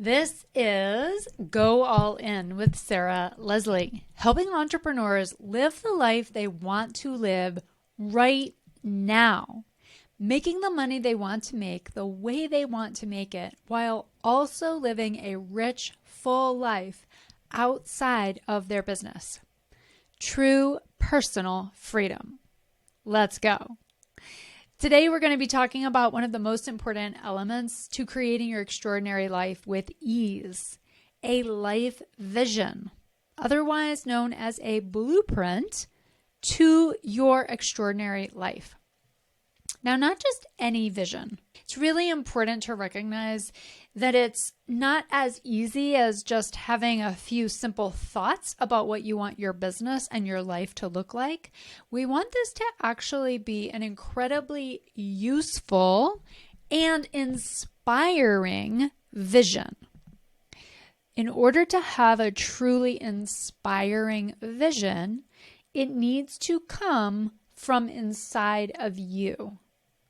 This is Go All In with Sarah Leslie, helping entrepreneurs live the life they want to live right now, making the money they want to make the way they want to make it, while also living a rich, full life outside of their business. True personal freedom. Let's go. Today, we're going to be talking about one of the most important elements to creating your extraordinary life with ease, a life vision, otherwise known as a blueprint to your extraordinary life. Now, not just any vision. It's really important to recognize that it's not as easy as just having a few simple thoughts about what you want your business and your life to look like. We want this to actually be an incredibly useful and inspiring vision. In order to have a truly inspiring vision, it needs to come from inside of you.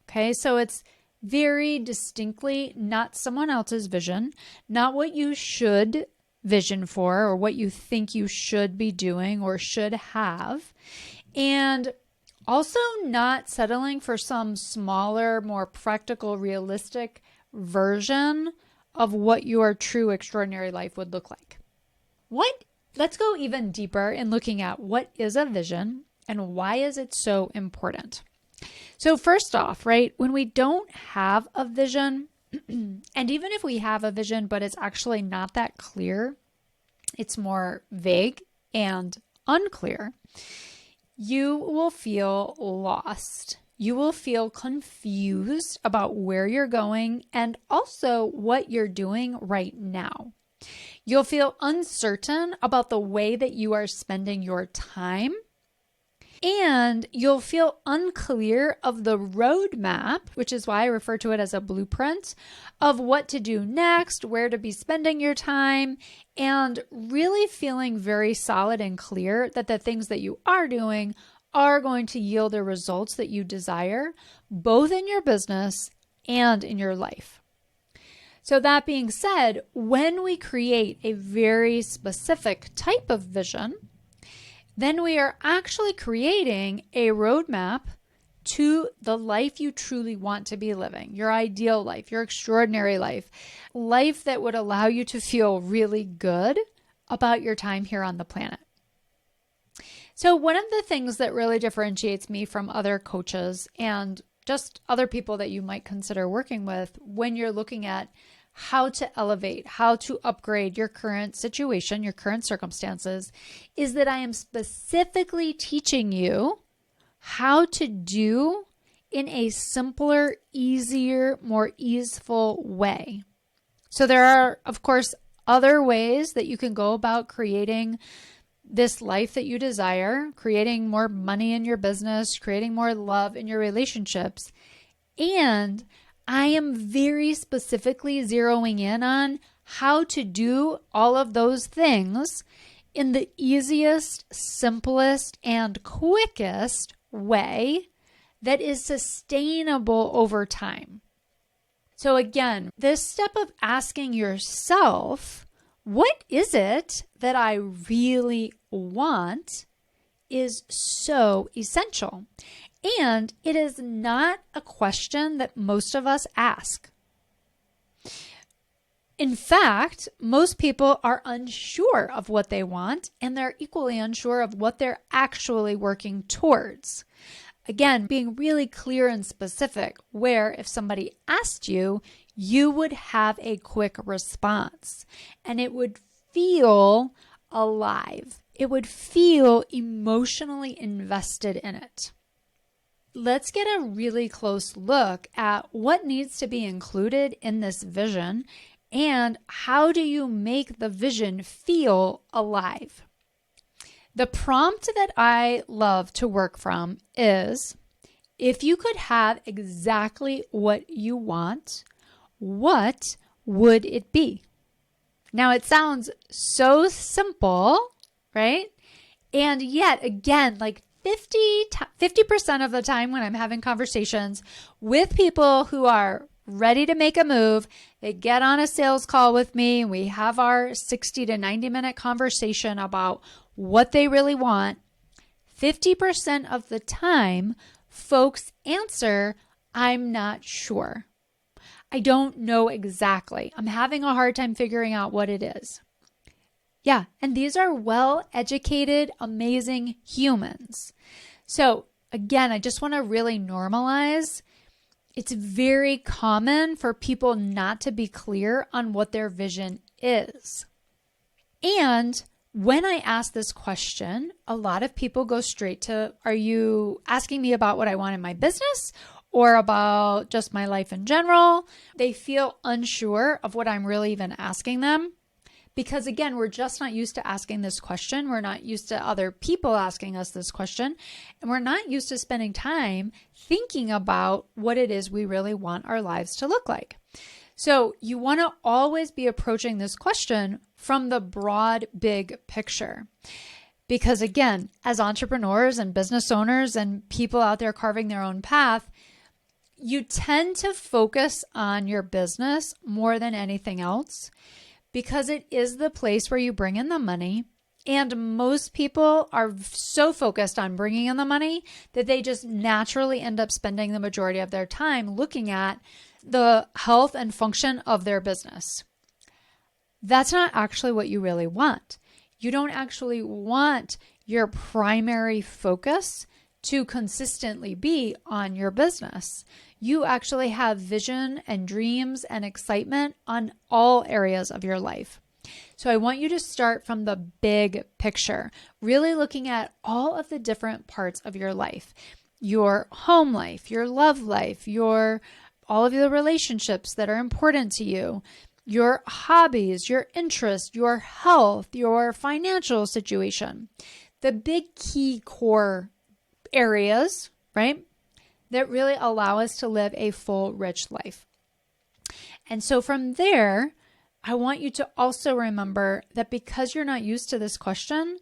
Okay, so it's very distinctly not someone else's vision, not what you should vision for or what you think you should be doing or should have, and also not settling for some smaller, more practical, realistic version of what your true extraordinary life would look like. Let's go even deeper in looking at what is a vision and why is it so important. So first off, right, when we don't have a vision, and even if we have a vision, but it's actually not that clear, it's more vague and unclear, you will feel lost. You will feel confused about where you're going and also what you're doing right now. You'll feel uncertain about the way that you are spending your time. And you'll feel unclear of the roadmap, which is why I refer to it as a blueprint, of what to do next, where to be spending your time, and really feeling very solid and clear that the things that you are doing are going to yield the results that you desire, both in your business and in your life. So that being said, when we create a very specific type of vision, then we are actually creating a roadmap to the life you truly want to be living, your ideal life, your extraordinary life, life that would allow you to feel really good about your time here on the planet. So one of the things that really differentiates me from other coaches and just other people that you might consider working with when you're looking at how to elevate, how to upgrade your current situation, your current circumstances, is that I am specifically teaching you how to do in a simpler, easier, more easeful way. So there are, of course, other ways that you can go about creating this life that you desire, creating more money in your business, creating more love in your relationships, and I am very specifically zeroing in on how to do all of those things in the easiest, simplest, and quickest way that is sustainable over time. So again, this step of asking yourself, what is it that I really want, is so essential. And it is not a question that most of us ask. In fact, most people are unsure of what they want, and they're equally unsure of what they're actually working towards. Again, being really clear and specific, where if somebody asked you, you would have a quick response, and it would feel alive. It would feel emotionally invested in it. Let's get a really close look at what needs to be included in this vision and how do you make the vision feel alive. The prompt that I love to work from is, if you could have exactly what you want, what would it be? Now it sounds so simple, right? And yet again, like 50% of the time when I'm having conversations with people who are ready to make a move. They get on a sales call with me and we have our 60 to 90-minute conversation about what they really want. 50% of the time, folks answer, I'm not sure. I don't know exactly. I'm having a hard time figuring out what it is. Yeah, and these are well-educated, amazing humans. So again, I just want to really normalize. It's very common for people not to be clear on what their vision is. And when I ask this question, a lot of people go straight to, are you asking me about what I want in my business or about just my life in general? They feel unsure of what I'm really even asking them. Because again, we're just not used to asking this question. We're not used to other people asking us this question. And we're not used to spending time thinking about what it is we really want our lives to look like. So you want to always be approaching this question from the broad, big picture. Because again, as entrepreneurs and business owners and people out there carving their own path, you tend to focus on your business more than anything else, because it is the place where you bring in the money. And most people are so focused on bringing in the money that they just naturally end up spending the majority of their time looking at the health and function of their business. That's not actually what you really want. You don't actually want your primary focus to consistently be on your business. You actually have vision and dreams and excitement on all areas of your life. So I want you to start from the big picture, really looking at all of the different parts of your life, your home life, your love life, all of the relationships that are important to you, your hobbies, your interests, your health, your financial situation, the big key core areas, right, that really allow us to live a full, rich life. And so from there, I want you to also remember that because you're not used to this question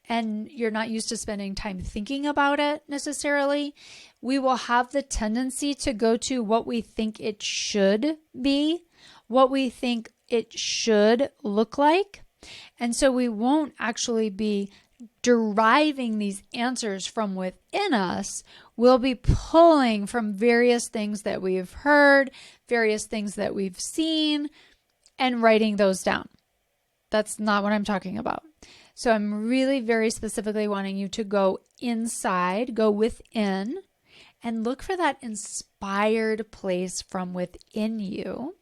and you're not used to spending time thinking about it necessarily, we will have the tendency to go to what we think it should be, what we think it should look like. And so we won't actually be deriving these answers from within us. We'll be pulling from various things that we've heard, various things that we've seen, and writing those down. That's not what I'm talking about. So I'm really very specifically wanting you to go inside, go within, and look for that inspired place from within you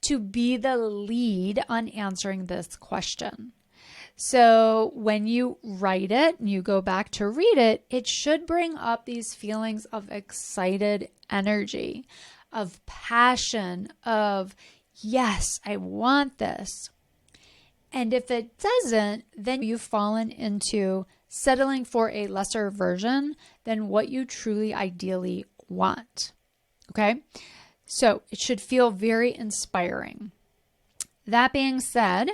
to be the lead on answering this question. So when you write it and you go back to read it, it should bring up these feelings of excited energy, of passion, of, yes, I want this. And if it doesn't, then you've fallen into settling for a lesser version than what you truly ideally want. Okay? So it should feel very inspiring. That being said,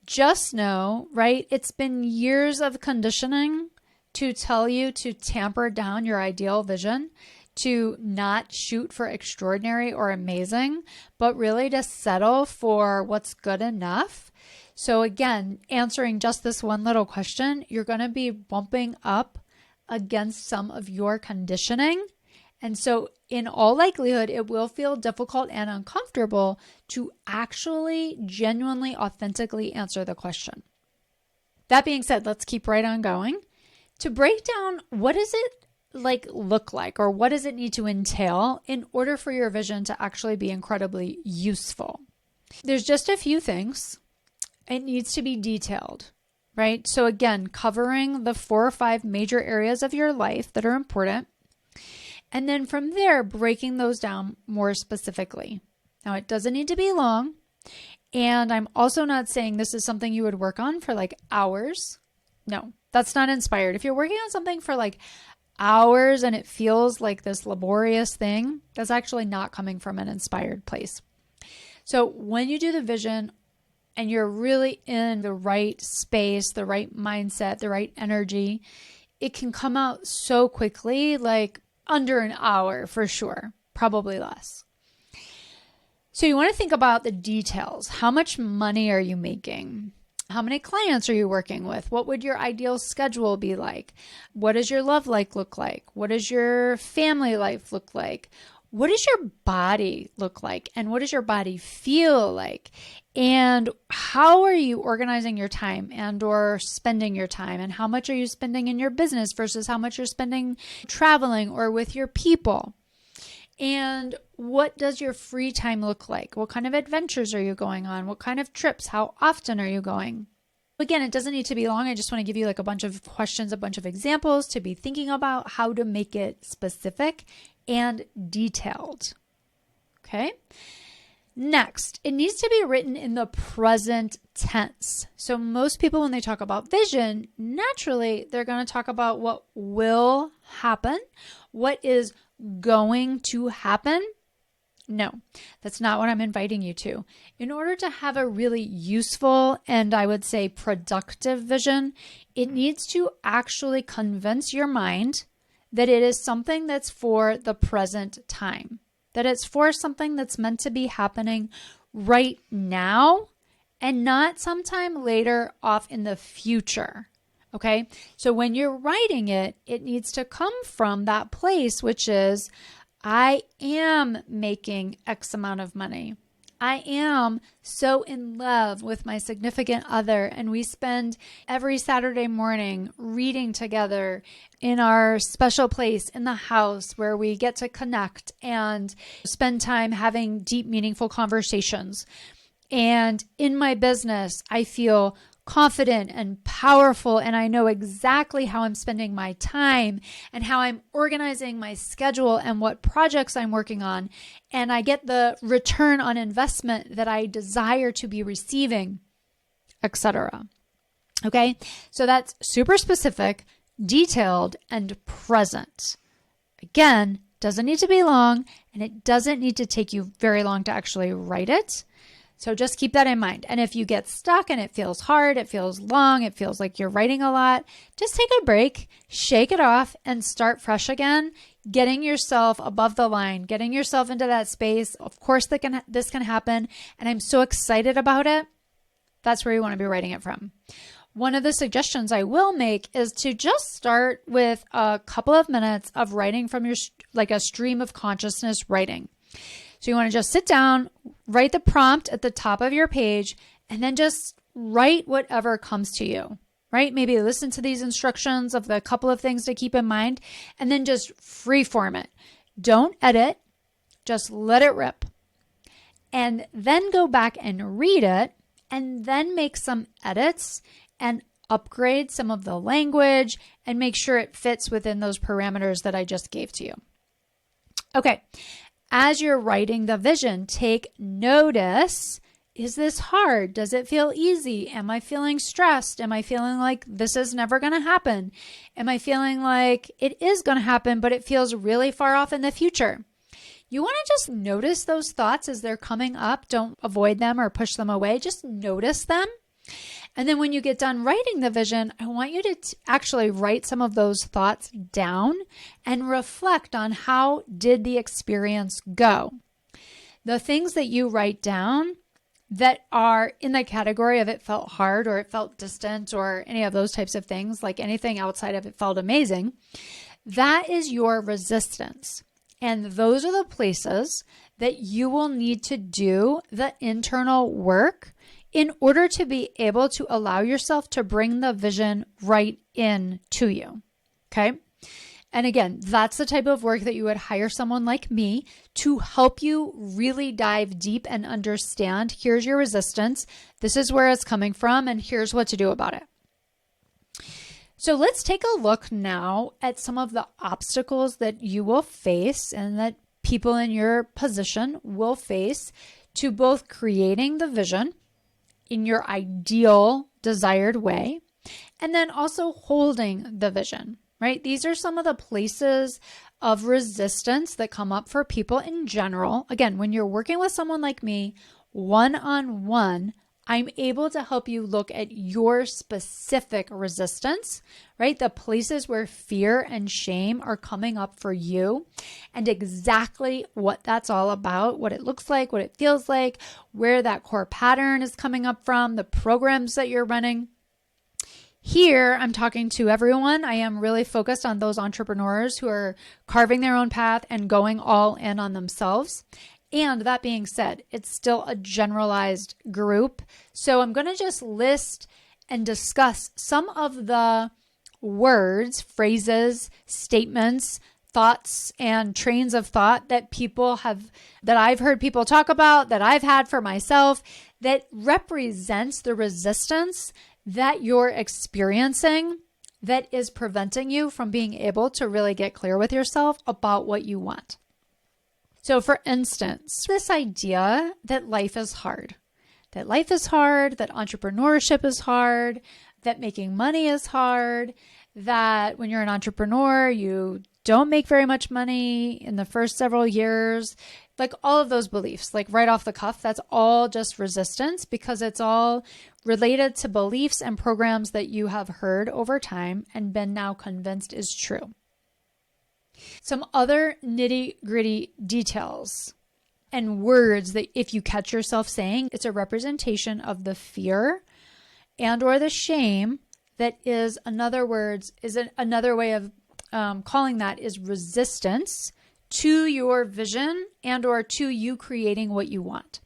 just know, right, it's been years of conditioning to tell you to tamper down your ideal vision, to not shoot for extraordinary or amazing, but really to settle for what's good enough. So again, answering just this one little question, you're going to be bumping up against some of your conditioning. And so in all likelihood, it will feel difficult and uncomfortable to actually genuinely, authentically answer the question. That being said, let's keep right on going. To break down, what does it look like, or what does it need to entail in order for your vision to actually be incredibly useful? There's just a few things. It needs to be detailed, right? So again, covering the 4 or 5 major areas of your life that are important. And then from there, breaking those down more specifically. Now, it doesn't need to be long. And I'm also not saying this is something you would work on for hours. No, that's not inspired. If you're working on something for hours and it feels like this laborious thing, that's actually not coming from an inspired place. So when you do the vision and you're really in the right space, the right mindset, the right energy, it can come out so quickly, under an hour for sure, probably less. So you want to think about the details. How much money are you making? How many clients are you working with? What would your ideal schedule be like? What does your love life look like? What does your family life look like? What does your body look like? And what does your body feel like? And how are you organizing your time and or spending your time? And how much are you spending in your business versus how much you're spending traveling or with your people? And what does your free time look like? What kind of adventures are you going on? What kind of trips? How often are you going? Again, it doesn't need to be long. I just want to give you like a bunch of questions, a bunch of examples to be thinking about how to make it specific and detailed. Okay. Next, it needs to be written in the present tense. So most people, when they talk about vision, naturally, they're going to talk about what will happen, what is going to happen. No, that's not what I'm inviting you to. In order to have a really useful and I would say productive vision, it needs to actually convince your mind that it is something that's for the present time, that it's for something that's meant to be happening right now and not sometime later off in the future. Okay, so when you're writing it, it needs to come from that place, which is, I am making X amount of money. I am so in love with my significant other, and we spend every Saturday morning reading together in our special place in the house where we get to connect and spend time having deep, meaningful conversations. And in my business, I feel confident and powerful, and I know exactly how I'm spending my time and how I'm organizing my schedule and what projects I'm working on, and I get the return on investment that I desire to be receiving, etc. Okay, so that's super specific, detailed, and present. Again, doesn't need to be long, and it doesn't need to take you very long to actually write it. So just keep that in mind. And if you get stuck and it feels hard, it feels long, it feels like you're writing a lot, just take a break, shake it off, and start fresh again, getting yourself above the line, getting yourself into that space. Of course, this can happen, and I'm so excited about it. That's where you want to be writing it from. One of the suggestions I will make is to just start with a couple of minutes of writing from your, like a stream of consciousness writing. So you want to just sit down, write the prompt at the top of your page, and then just write whatever comes to you, right? Maybe listen to these instructions of the couple of things to keep in mind, and then just freeform it. Don't edit, just let it rip. And then go back and read it, and then make some edits and upgrade some of the language and make sure it fits within those parameters that I just gave to you. Okay. As you're writing the vision, take notice. Is this hard? Does it feel easy? Am I feeling stressed? Am I feeling like this is never going to happen? Am I feeling like it is going to happen, but it feels really far off in the future? You want to just notice those thoughts as they're coming up. Don't avoid them or push them away. Just notice them. And then when you get done writing the vision, I want you to actually write some of those thoughts down and reflect on how did the experience go. The things that you write down that are in the category of it felt hard or it felt distant or any of those types of things, like anything outside of it felt amazing, that is your resistance. And those are the places that you will need to do the internal work in order to be able to allow yourself to bring the vision right in to you. Okay. And again, that's the type of work that you would hire someone like me to help you really dive deep and understand. Here's your resistance. This is where it's coming from, and here's what to do about it. So let's take a look now at some of the obstacles that you will face and that people in your position will face to both creating the vision in your ideal desired way, and then also holding the vision, right? These are some of the places of resistance that come up for people in general. Again, when you're working with someone like me, one-on-one, I'm able to help you look at your specific resistance, right? The places where fear and shame are coming up for you, and exactly what that's all about, what it looks like, what it feels like, where that core pattern is coming up from, the programs that you're running. Here, I'm talking to everyone. I am really focused on those entrepreneurs who are carving their own path and going all in on themselves. And that being said, it's still a generalized group. So I'm going to just list and discuss some of the words, phrases, statements, thoughts, and trains of thought that that I've heard people talk about, that I've had for myself, that represents the resistance that you're experiencing that is preventing you from being able to really get clear with yourself about what you want. So for instance, this idea that life is hard, that entrepreneurship is hard, that making money is hard, that when you're an entrepreneur, you don't make very much money in the first several years, like all of those beliefs, like right off the cuff, that's all just resistance because it's all related to beliefs and programs that you have heard over time and been now convinced is true. Some other nitty-gritty details and words that if you catch yourself saying, it's a representation of the fear and or the shame that is another way of calling that is resistance to your vision and or to you creating what you want.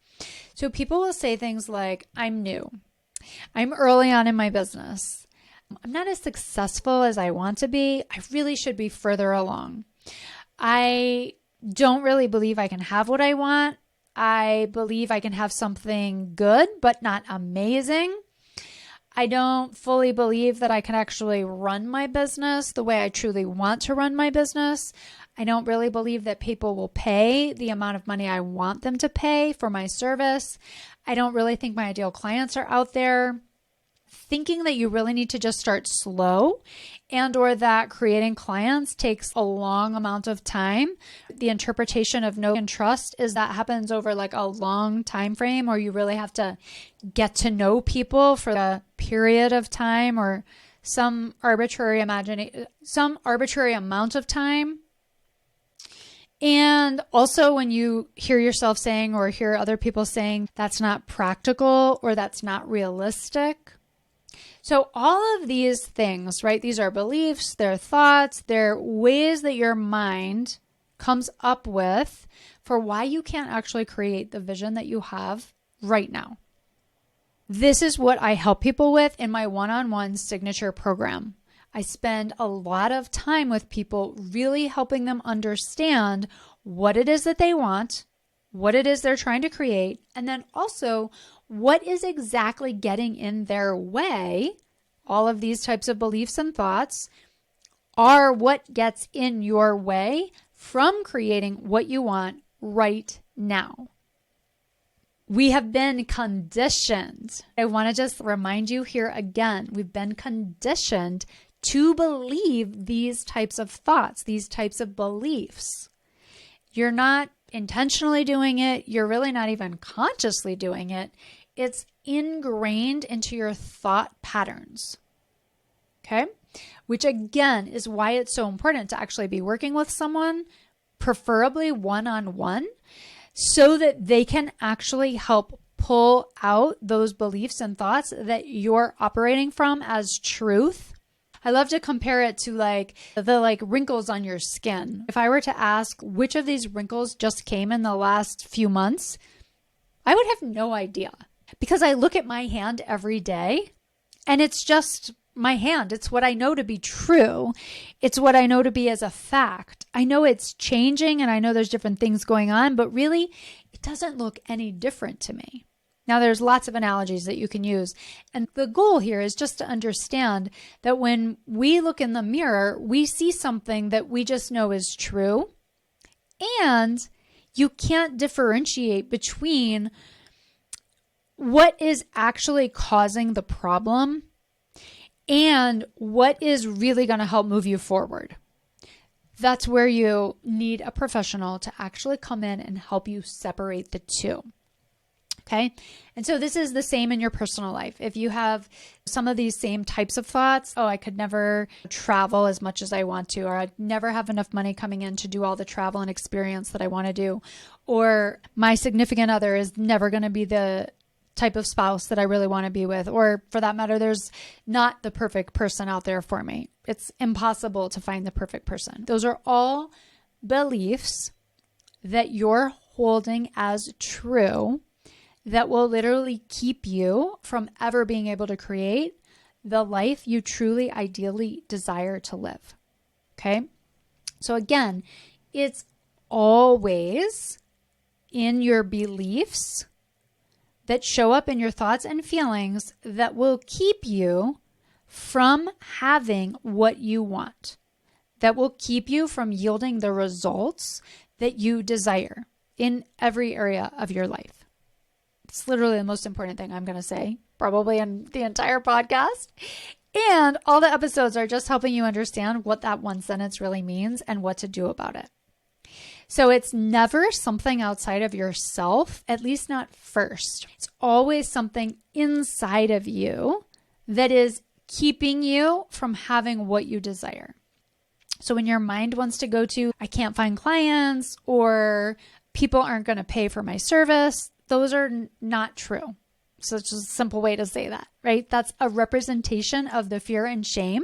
So people will say things like, I'm new. I'm early on in my business. I'm not as successful as I want to be. I really should be further along. I don't really believe I can have what I want. I believe I can have something good, but not amazing. I don't fully believe that I can actually run my business the way I truly want to run my business. I don't really believe that people will pay the amount of money I want them to pay for my service. I don't really think my ideal clients are out there. Thinking that you really need to just start slow and or that creating clients takes a long amount of time. The interpretation of know and trust is that happens over like a long time frame, or you really have to get to know people for a period of time or some arbitrary amount of time. And also when you hear yourself saying or hear other people saying that's not practical or that's not realistic. So all of these things, right? These are beliefs, they're thoughts, they're ways that your mind comes up with for why you can't actually create the vision that you have right now. This is what I help people with in my one-on-one signature program. I spend a lot of time with people really helping them understand what it is that they want, what it is they're trying to create, and then also what is exactly getting in their way. All of these types of beliefs and thoughts are what gets in your way from creating what you want right now. We have been conditioned. I want to just remind you here again, we've been conditioned to believe these types of thoughts, these types of beliefs. You're not intentionally doing it. You're really not even consciously doing it. It's ingrained into your thought patterns. Okay? Which again is why it's so important to actually be working with someone, preferably one-on-one, so that they can actually help pull out those beliefs and thoughts that you're operating from as truth. I love to compare it to the wrinkles on your skin. If I were to ask which of these wrinkles just came in the last few months, I would have no idea because I look at my hand every day and it's just my hand. It's what I know to be true. It's what I know to be as a fact. I know it's changing and I know there's different things going on, but really it doesn't look any different to me. Now, there's lots of analogies that you can use. And the goal here is just to understand that when we look in the mirror, we see something that we just know is true. And you can't differentiate between what is actually causing the problem and what is really going to help move you forward. That's where you need a professional to actually come in and help you separate the two. Okay. And so this is the same in your personal life. If you have some of these same types of thoughts, oh, I could never travel as much as I want to, or I'd never have enough money coming in to do all the travel and experience that I want to do, or my significant other is never going to be the type of spouse that I really want to be with, or for that matter, there's not the perfect person out there for me. It's impossible to find the perfect person. Those are all beliefs that you're holding as true that will literally keep you from ever being able to create the life you truly ideally desire to live. Okay? So again, it's always in your beliefs that show up in your thoughts and feelings that will keep you from having what you want, that will keep you from yielding the results that you desire in every area of your life. It's literally the most important thing I'm going to say, probably in the entire podcast. And all the episodes are just helping you understand what that one sentence really means and what to do about it. So it's never something outside of yourself, at least not first. It's always something inside of you that is keeping you from having what you desire. So when your mind wants to go to, I can't find clients, or people aren't going to pay for my service, those are not true. So it's just a simple way to say that, right? That's a representation of the fear and shame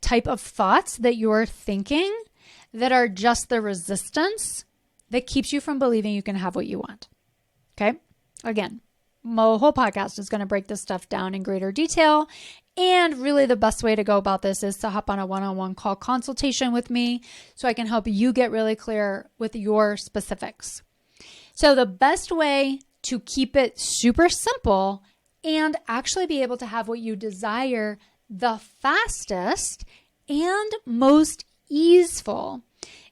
type of thoughts that you're thinking that are just the resistance that keeps you from believing you can have what you want. Okay? Again, my whole podcast is going to break this stuff down in greater detail. And really the best way to go about this is to hop on a one-on-one call consultation with me so I can help you get really clear with your specifics. So the best way to keep it super simple and actually be able to have what you desire the fastest and most easeful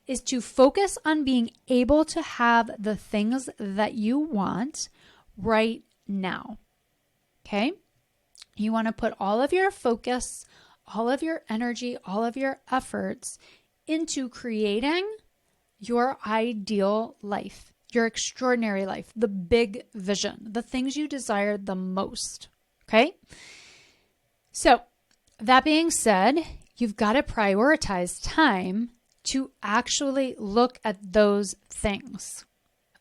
is to focus on being able to have the things that you want right now. Okay? You want to put all of your focus, all of your energy, all of your efforts into creating your ideal life, your extraordinary life, the big vision, the things you desire the most. Okay? So, that being said, you've got to prioritize time to actually look at those things.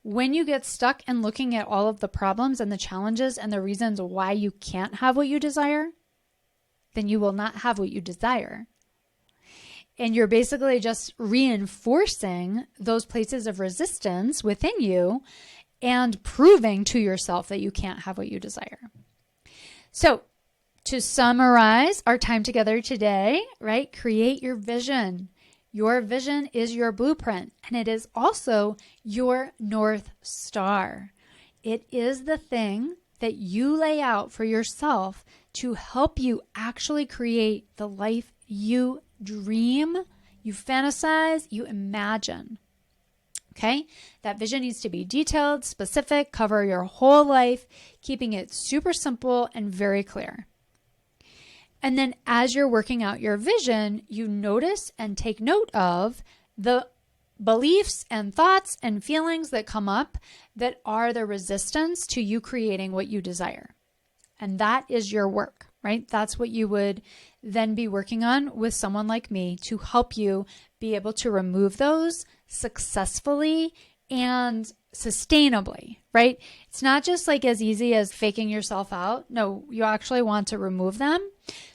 When you get stuck in looking at all of the problems and the challenges and the reasons why you can't have what you desire, then you will not have what you desire. And you're basically just reinforcing those places of resistance within you and proving to yourself that you can't have what you desire. So, to summarize our time together today, right? Create your vision. Your vision is your blueprint, and it is also your North Star. It is the thing that you lay out for yourself to help you actually create the life you dream, you fantasize, you imagine. Okay? That vision needs to be detailed, specific, cover your whole life, keeping it super simple and very clear. And then as you're working out your vision, you notice and take note of the beliefs and thoughts and feelings that come up that are the resistance to you creating what you desire. And that is your work, right? That's what you would then be working on with someone like me to help you be able to remove those successfully and sustainably, right? It's not just like as easy as faking yourself out. No, you actually want to remove them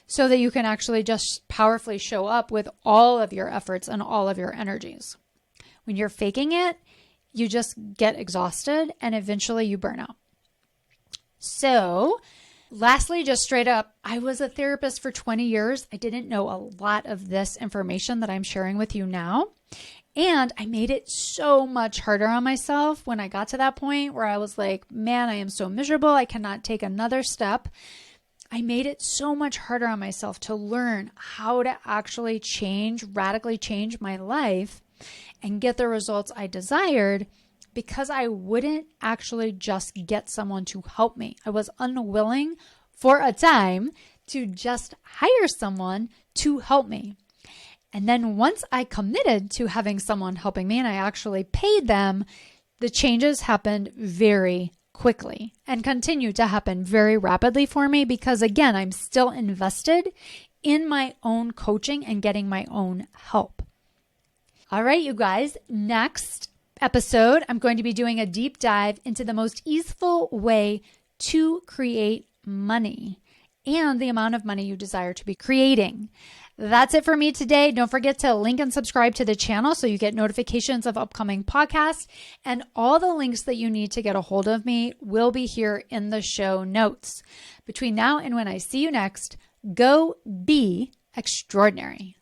so that you can actually just powerfully show up with all of your efforts and all of your energies. When you're faking it, you just get exhausted and eventually you burn out. So, lastly, just straight up, I was a therapist for 20 years. I didn't know a lot of this information that I'm sharing with you now. And I made it so much harder on myself when I got to that point where I was like, man, I am so miserable. I cannot take another step. I made it so much harder on myself to learn how to actually radically change my life and get the results I desired because I wouldn't actually just get someone to help me. I was unwilling for a time to just hire someone to help me. And then once I committed to having someone helping me and I actually paid them, the changes happened very quickly and continue to happen very rapidly for me because, again, I'm still invested in my own coaching and getting my own help. All right, you guys, next episode, I'm going to be doing a deep dive into the most easeful way to create money and the amount of money you desire to be creating. That's it for me today. Don't forget to link and subscribe to the channel so you get notifications of upcoming podcasts, and all the links that you need to get a hold of me will be here in the show notes. Between now and when I see you next, go be extraordinary.